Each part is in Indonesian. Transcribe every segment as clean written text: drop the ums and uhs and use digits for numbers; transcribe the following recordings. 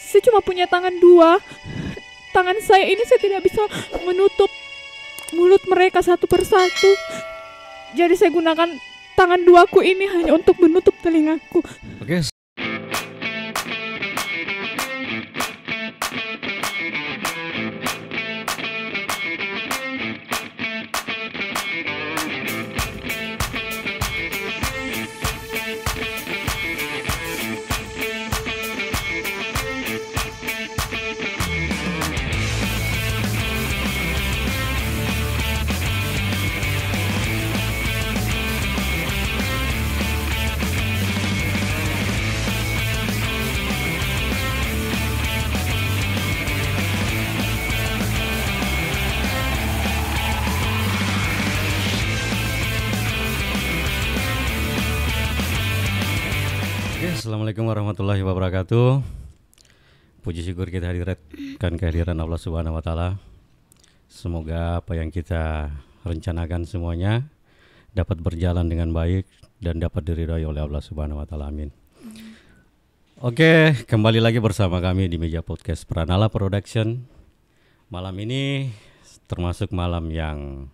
Saya cuma punya tangan dua. Tangan saya ini saya tidak bisa menutup mulut mereka satu persatu. Jadi saya gunakan tangan duaku ini hanya untuk menutup telingaku. Oke. Assalamualaikum warahmatullahi wabarakatuh. Puji syukur kita hadirkan kehadiran Allah Subhanahu wa taala. Semoga apa yang kita rencanakan semuanya dapat berjalan dengan baik dan dapat diridhai oleh Allah Subhanahu wa taala. Amin. Oke, kembali lagi bersama kami di meja podcast Pranala Production. Malam ini termasuk malam yang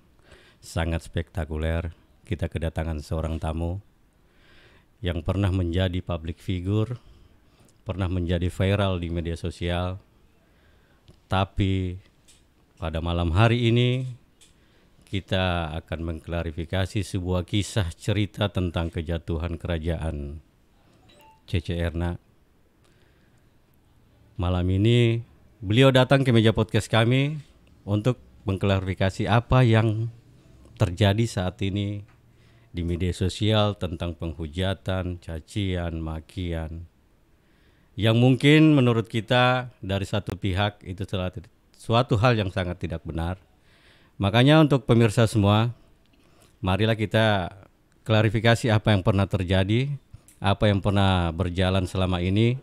sangat spektakuler. Kita kedatangan seorang tamu yang pernah menjadi public figure, pernah menjadi viral di media sosial. Tapi pada malam hari ini kita akan mengklarifikasi sebuah kisah cerita tentang kejatuhan kerajaan Cece Erna. Malam ini beliau datang ke meja podcast kami untuk mengklarifikasi apa yang terjadi saat ini di media sosial tentang penghujatan, cacian, makian yang mungkin menurut kita dari satu pihak itu telah suatu hal yang sangat tidak benar. Makanya untuk pemirsa semua, marilah kita klarifikasi apa yang pernah terjadi, apa yang pernah berjalan selama ini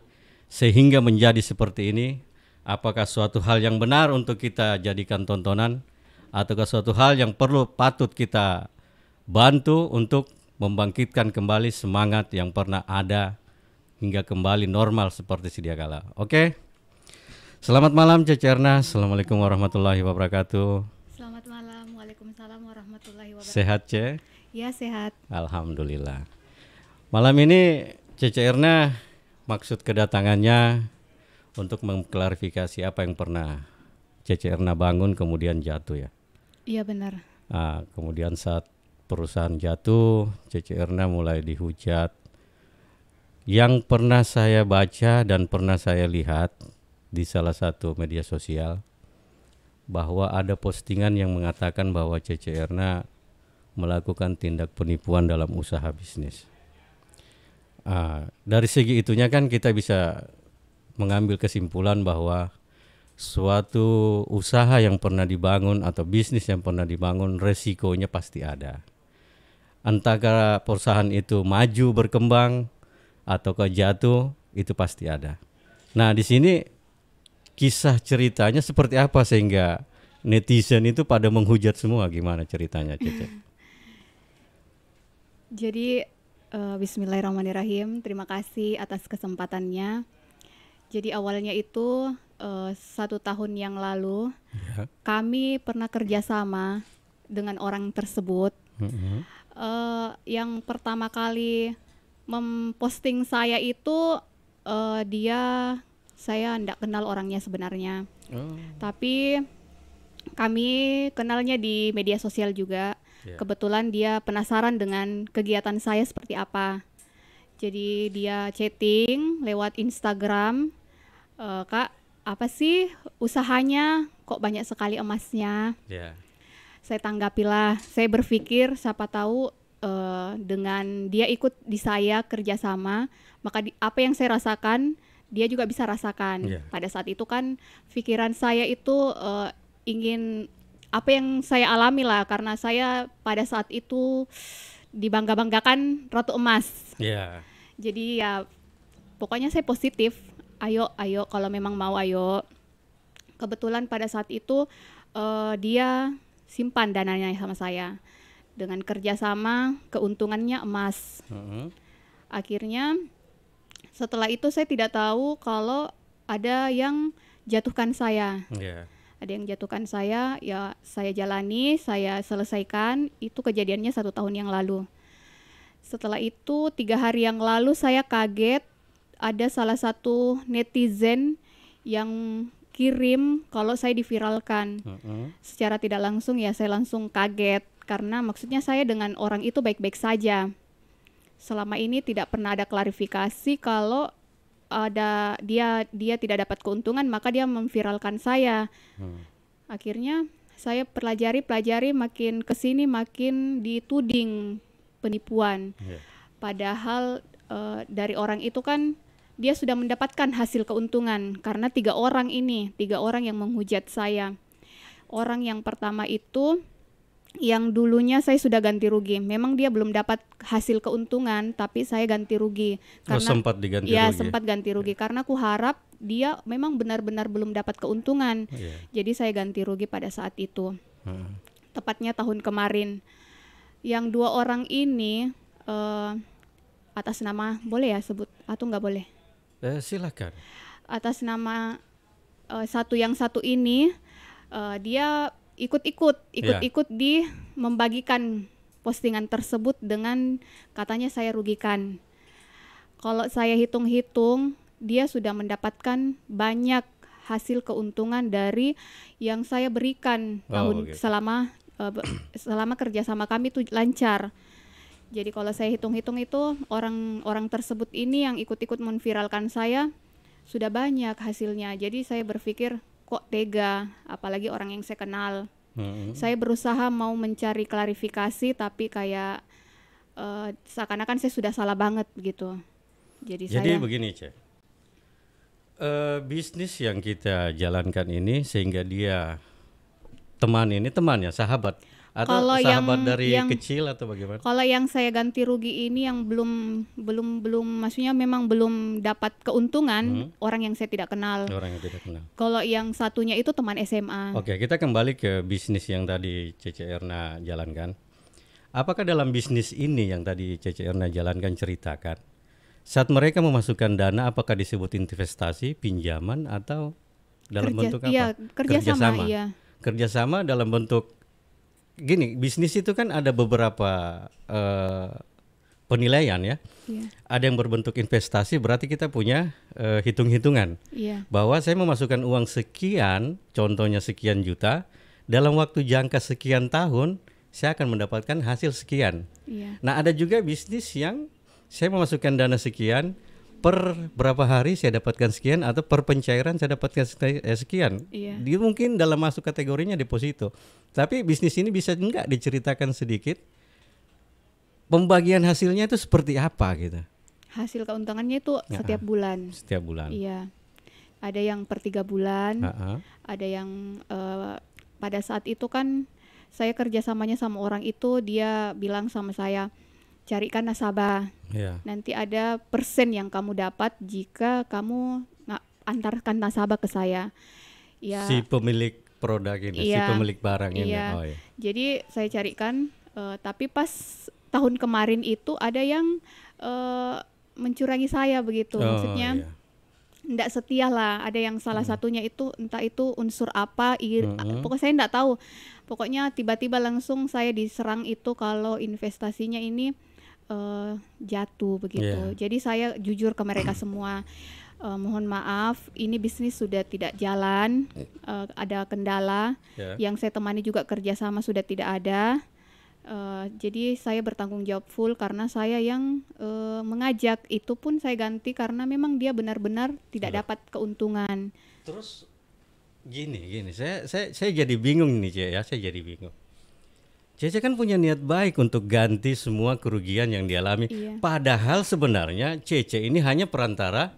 sehingga menjadi seperti ini. Apakah suatu hal yang benar untuk kita jadikan tontonan, ataukah suatu hal yang patut kita bantu untuk membangkitkan kembali semangat yang pernah ada hingga kembali normal seperti sedia kala. Oke. Selamat malam Cece Erna. Assalamualaikum warahmatullahi wabarakatuh. Selamat malam. Waalaikumsalam warahmatullahi wabarakatuh. Sehat, Ce? Ya, sehat. Alhamdulillah. Malam ini Cece Erna maksud kedatangannya untuk mengklarifikasi apa yang pernah Cece Erna bangun kemudian jatuh ya. Iya, benar. Kemudian saat perusahaan jatuh, Cece Erna mulai dihujat. Yang pernah saya baca dan pernah saya lihat di salah satu media sosial bahwa ada postingan yang mengatakan bahwa Cece Erna melakukan tindak penipuan dalam usaha bisnis. Dari segi itunya kan kita bisa mengambil kesimpulan bahwa suatu usaha yang pernah dibangun atau bisnis yang pernah dibangun resikonya pasti ada. Entah perusahaan itu maju berkembang atau jatuh, itu pasti ada. Nah, di sini kisah ceritanya seperti apa sehingga netizen itu pada menghujat semua, gimana ceritanya, Cece? Jadi bismillahirrahmanirrahim. Terima kasih atas kesempatannya. Jadi awalnya itu 1 tahun yang lalu kami pernah kerjasama dengan orang tersebut. Yang pertama kali memposting saya itu saya tidak kenal orangnya sebenarnya. Tapi kami kenalnya di media sosial juga. Kebetulan dia penasaran dengan kegiatan saya seperti apa. Jadi dia chatting lewat Instagram, Kak, apa sih usahanya? Kok banyak sekali emasnya? Saya tanggapilah, saya berpikir siapa tahu dengan dia ikut di saya kerjasama, maka apa yang saya rasakan dia juga bisa rasakan. Pada saat itu kan pikiran saya itu ingin apa yang saya alami lah, karena saya pada saat itu dibangga-banggakan Ratu Emas. Jadi ya pokoknya saya positif, ayo kalau memang mau ayo. Kebetulan pada saat itu dia simpan dananya sama saya. Dengan kerjasama keuntungannya emas. Akhirnya setelah itu saya tidak tahu kalau ada yang jatuhkan saya. Yeah. Ada yang jatuhkan saya, ya saya jalani, saya selesaikan. Itu kejadiannya 1 tahun yang lalu. Setelah itu 3 hari yang lalu saya kaget, ada salah satu netizen yang kirim kalau saya diviralkan. Secara tidak langsung ya saya langsung kaget, karena maksudnya saya dengan orang itu baik-baik saja. Selama ini tidak pernah ada klarifikasi kalau ada dia tidak dapat keuntungan, maka dia memviralkan saya. Akhirnya saya pelajari makin kesini makin dituding penipuan. Padahal dari orang itu kan dia sudah mendapatkan hasil keuntungan, karena 3 orang yang menghujat saya. Orang yang pertama itu yang dulunya saya sudah ganti rugi. Memang dia belum dapat hasil keuntungan, tapi saya ganti rugi. Karena sempat diganti rugi. Ya, sempat ganti rugi karena aku harap dia memang benar-benar belum dapat keuntungan. Jadi saya ganti rugi pada saat itu. Tepatnya tahun kemarin. Yang 2 orang ini atas nama, boleh ya sebut atau nggak boleh? Silakan. Atas nama satu ini dia ikut di membagikan postingan tersebut dengan katanya saya rugikan. Kalau saya hitung-hitung, dia sudah mendapatkan banyak hasil keuntungan dari yang saya berikan selama kerja sama kami itu lancar. Jadi kalau saya hitung-hitung itu orang tersebut ini yang ikut-ikut memviralkan saya sudah banyak hasilnya. Jadi saya berpikir kok tega, apalagi orang yang saya kenal. Saya berusaha mau mencari klarifikasi, tapi kayak seakan-akan saya sudah salah banget begitu. Jadi begini, Cek. Bisnis yang kita jalankan ini sehingga dia temannya sahabat atau kalau sahabat dari kecil atau bagaimana? Kalau yang saya ganti rugi ini yang belum maksudnya memang belum dapat keuntungan, orang yang saya tidak kenal. Orang yang tidak kenal. Kalau yang satunya itu teman SMA. Oke, kita kembali ke bisnis yang tadi Cece Erna jalankan. Apakah dalam bisnis ini yang tadi Cece Erna jalankan ceritakan, saat mereka memasukkan dana apakah disebut investasi, pinjaman atau dalam bentuk apa? Iya, kerjasama. Iya. Kerjasama dalam bentuk gini, bisnis itu kan ada beberapa penilaian ya. Ada yang berbentuk investasi, berarti kita punya hitung-hitungan bahwa saya memasukkan uang sekian, contohnya sekian juta, dalam waktu jangka sekian tahun saya akan mendapatkan hasil sekian. Nah, ada juga bisnis yang saya memasukkan dana sekian, per berapa hari saya dapatkan sekian, atau per pencairan saya dapatkan sekian. Dia mungkin dalam masuk kategorinya deposito. Tapi bisnis ini bisa enggak diceritakan sedikit pembagian hasilnya itu seperti apa gitu? Hasil keuntungannya itu setiap bulan. Setiap bulan. Iya. Ada yang per 3 bulan, ada yang pada saat itu kan saya kerjasamanya sama orang itu, dia bilang sama saya, carikan nasabah. Nanti ada persen yang kamu dapat jika kamu antarkan nasabah ke saya. Si pemilik produk ini, si pemilik barang ini. Jadi saya carikan, tapi pas tahun kemarin itu ada yang mencurangi saya begitu. Maksudnya tidak setia lah. Ada yang salah satunya itu entah itu unsur apa, pokoknya saya tidak tahu. Pokoknya tiba-tiba langsung saya diserang itu kalau investasinya ini jatuh begitu. Jadi saya jujur ke mereka semua, mohon maaf, ini bisnis sudah tidak jalan, ada kendala. Yang saya temani juga kerjasama sudah tidak ada. Jadi saya bertanggung jawab full karena saya yang mengajak. Itu pun saya ganti karena memang dia benar-benar tidak dapat keuntungan. Terus gini, saya jadi bingung nih, Cek ya, saya jadi bingung. Cece kan punya niat baik untuk ganti semua kerugian yang dialami. Padahal sebenarnya Cece ini hanya perantara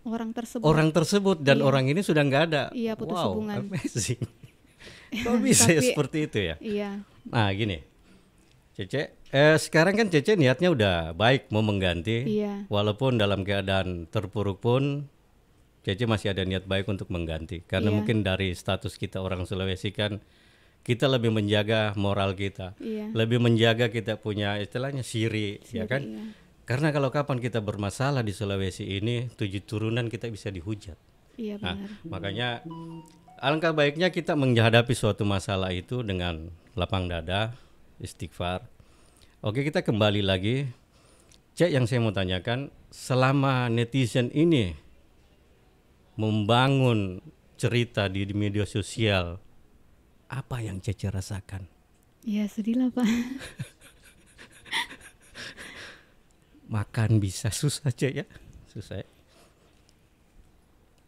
orang tersebut dan orang ini sudah nggak ada. Putus hubungan. Amazing. Kok bisa ya seperti itu ya? Nah gini, Cece, sekarang kan Cece niatnya udah baik mau mengganti. Walaupun dalam keadaan terpuruk pun Cece masih ada niat baik untuk mengganti. Karena mungkin dari status kita orang Sulawesi kan, kita lebih menjaga moral kita, lebih menjaga kita punya istilahnya siri ya kan? Karena kalau kapan kita bermasalah di Sulawesi ini, 7 turunan kita bisa dihujat. Iya benar. Makanya alangkah baiknya kita menghadapi suatu masalah itu dengan lapang dada, istighfar. Oke, kita kembali lagi. Cek, yang saya mau tanyakan, selama netizen ini membangun cerita di media sosial, apa yang Cece rasakan? Ya sedih lah Pak. Makan bisa susah Cek ya, susah ya.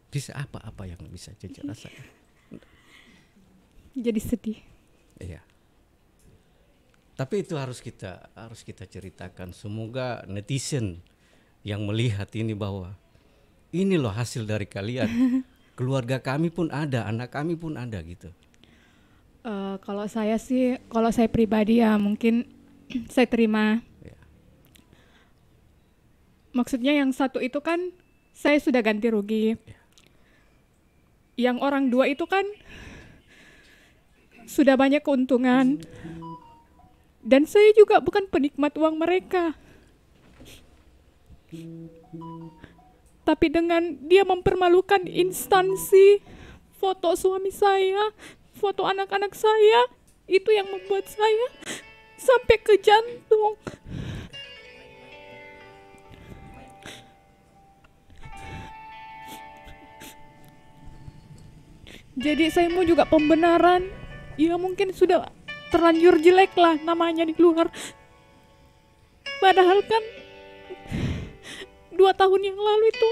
Bisa apa yang bisa Cece rasakan? Jadi sedih. Iya. Tapi itu harus kita ceritakan. Semoga netizen yang melihat ini bahwa ini loh hasil dari kalian. Keluarga kami pun ada, anak kami pun ada gitu. Kalau saya pribadi ya mungkin saya terima. Ya. Maksudnya yang satu itu kan saya sudah ganti rugi. Ya. Yang orang dua itu kan sudah banyak keuntungan. Dan saya juga bukan penikmat uang mereka. Tapi dengan dia mempermalukan instansi, foto suami saya, foto anak-anak saya, itu yang membuat saya sampai ke jantung. Jadi saya mau juga pembenaran. Ya mungkin sudah terlanjur jelek lah namanya di luar. Padahal kan 2 tahun yang lalu itu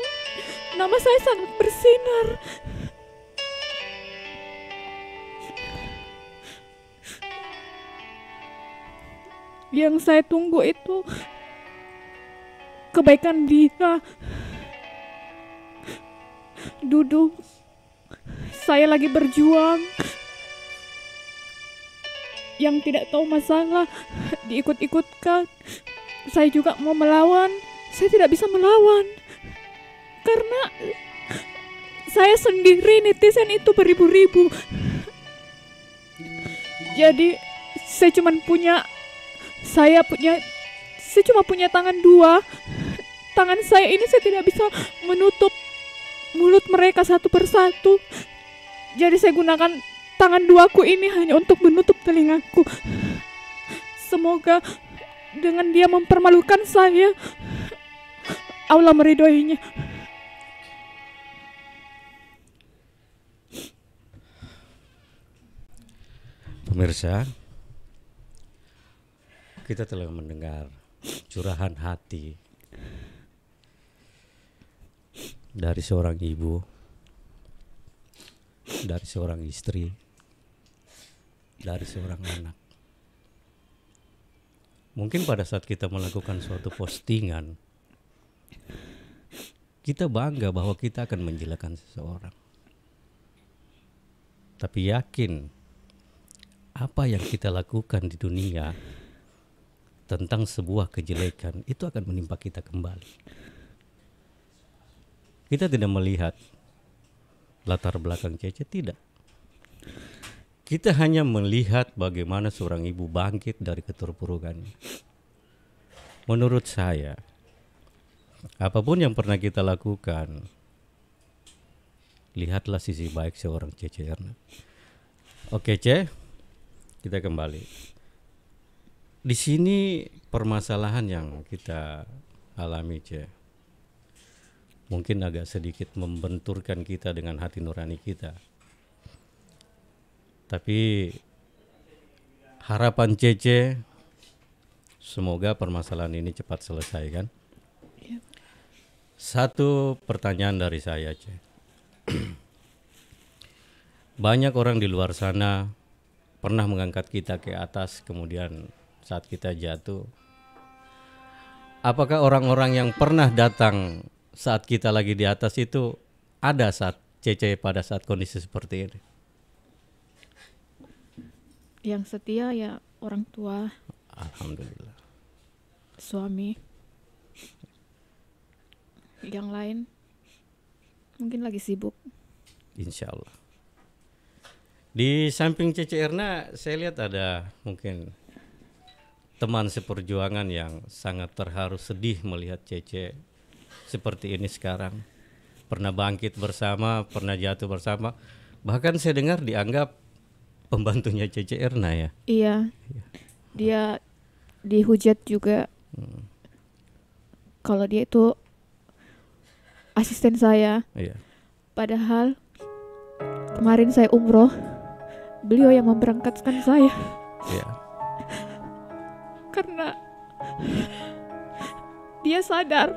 nama saya sangat bersinar. Yang saya tunggu itu kebaikan dia. Duduk, saya lagi berjuang. Yang tidak tahu masalah diikut-ikutkan. Saya juga mau melawan, saya tidak bisa melawan karena saya sendiri, netizen itu beribu-ribu. Jadi saya cuma punya tangan 2. Tangan saya ini saya tidak bisa menutup mulut mereka satu persatu. Jadi saya gunakan tangan 2ku ini hanya untuk menutup telingaku. Semoga dengan dia mempermalukan saya, Allah meridhoinya. Pemirsa, kita telah mendengar curahan hati dari seorang ibu, dari seorang istri, dari seorang anak. Mungkin pada saat kita melakukan suatu postingan, kita bangga bahwa kita akan menjelekan seseorang. Tapi yakin apa yang kita lakukan di dunia tentang sebuah kejelekan itu akan menimpa kita kembali. Kita tidak melihat latar belakang Cece, tidak. Kita hanya melihat bagaimana seorang ibu bangkit dari keterpurukannya. Menurut saya, apapun yang pernah kita lakukan, lihatlah sisi baik seorang Cece Erna. Oke, Ce, kita kembali. Di sini permasalahan yang kita alami, Ce, mungkin agak sedikit membenturkan kita dengan hati nurani kita. Tapi harapan Cece, semoga permasalahan ini cepat selesai kan? Ya. Satu pertanyaan dari saya, Ce. Banyak orang di luar sana pernah mengangkat kita ke atas, kemudian saat kita jatuh, apakah orang-orang yang pernah datang saat kita lagi di atas itu ada saat Cece pada saat kondisi seperti ini? Yang setia ya orang tua, Alhamdulillah. suami. Yang lain mungkin lagi sibuk. Insya Allah. Di samping Cece Erna, saya lihat ada mungkin teman seperjuangan yang sangat terharu, sedih melihat Cece seperti ini sekarang. pernah bangkit bersama, pernah jatuh bersama. Bahkan saya dengar dianggap pembantunya Cece Erna ya. Iya. Dia dihujat juga. Kalau dia itu asisten saya. Iya. Padahal kemarin saya umroh, beliau yang memberangkatkan saya. Iya. Karena dia sadar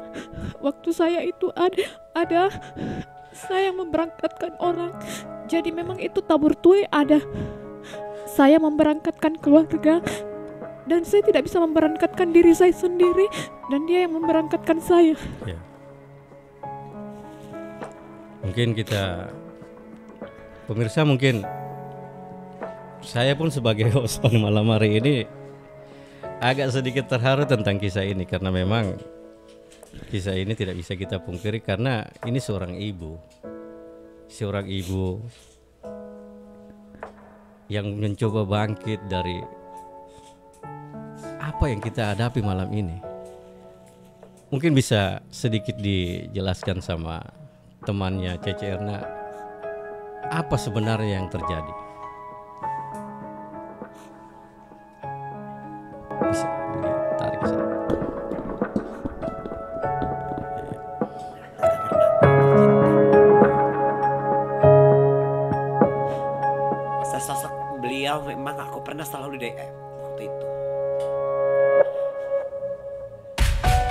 waktu saya itu ada saya yang memberangkatkan orang. Jadi memang itu tabur tuai ada. Saya memberangkatkan keluarga dan saya tidak bisa memberangkatkan diri saya sendiri dan dia yang memberangkatkan saya. Ya. Mungkin kita pemirsa, mungkin saya pun sebagai host pada malam hari ini agak sedikit terharu tentang kisah ini, karena memang kisah ini tidak bisa kita pungkiri karena ini seorang ibu yang mencoba bangkit dari apa yang kita hadapi malam ini. Mungkin bisa sedikit dijelaskan sama temannya Cece Erna, apa sebenarnya yang terjadi? Bisa ditarik ke sana. Sosok beliau memang aku pernah selalu di DM waktu itu.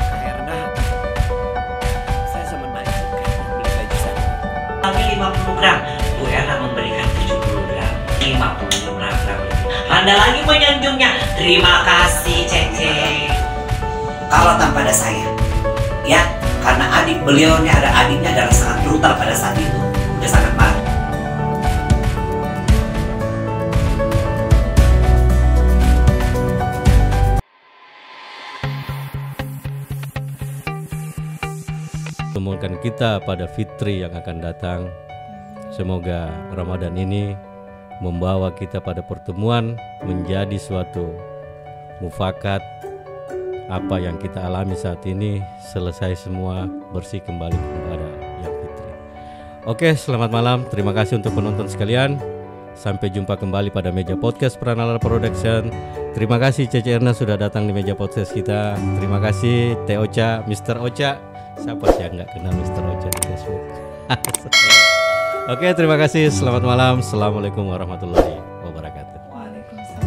Karena saya sebenarnya beli baju sana. Tapi 50 gram, Bu Erna memberikan 70 gram, 50 gram. Anda lagi menyanjungnya. Terima kasih Cece. Kalau tanpa ada saya, ya, karena adik beliau ini ada adiknya adalah sangat brutal pada saat itu, udah sangat marah. Memulkan kita pada Fitri yang akan datang. Semoga Ramadan ini membawa kita pada pertemuan menjadi suatu mufakat. Apa yang kita alami saat ini selesai semua, bersih kembali kepada yang Fitri. Oke, selamat malam. Terima kasih untuk penonton sekalian. Sampai jumpa kembali pada meja podcast Pranalar Production. Terima kasih Cece Erna sudah datang di meja podcast kita. Terima kasih Teh Ocha, Mr. Ocha. Siapa sih yang nggak kenal Mr. Ocha di Facebook? Oke, terima kasih. Selamat malam. Assalamualaikum warahmatullahi wabarakatuh. Waalaikumsalam.